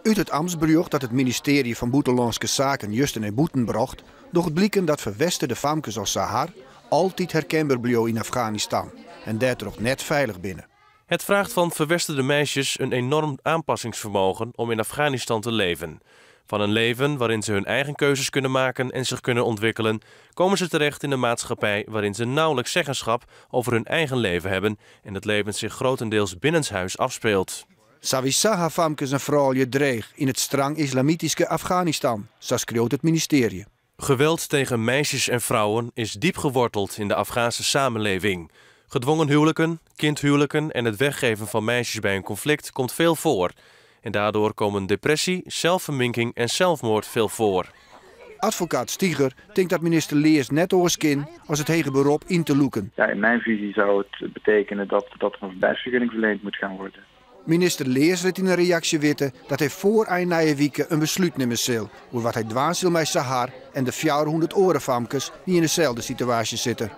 Uit het ambtsbericht dat het ministerie van Buitenlandse Zaken juist in boeten bracht, doch het blikken dat verwesterde famkes als Sahar altijd herkenbaar bleef in Afghanistan en daar toch net veilig binnen. Het vraagt van verwesterde meisjes een enorm aanpassingsvermogen om in Afghanistan te leven. Van een leven waarin ze hun eigen keuzes kunnen maken en zich kunnen ontwikkelen, komen ze terecht in een maatschappij waarin ze nauwelijks zeggenschap over hun eigen leven hebben en het leven zich grotendeels binnenshuis afspeelt. Savisaha famkes en vrouwen dreig in het strang islamitische Afghanistan, zo schreeuwt het ministerie. Geweld tegen meisjes en vrouwen is diep geworteld in de Afghaanse samenleving. Gedwongen huwelijken, kindhuwelijken en het weggeven van meisjes bij een conflict komt veel voor. En daardoor komen depressie, zelfverminking en zelfmoord veel voor. Advocaat Stieger denkt dat minister Leers net oorskin als het hege beroep in te loeken. Ja, in mijn visie zou het betekenen dat er een verblijfsvergunning verleend moet gaan worden. Minister Leers liet in een reactie weten dat hij voor eind weken een besluit nemen zal over wat hij dwaan zal met Sahar en de 400 orenfamkes die in dezelfde situatie zitten.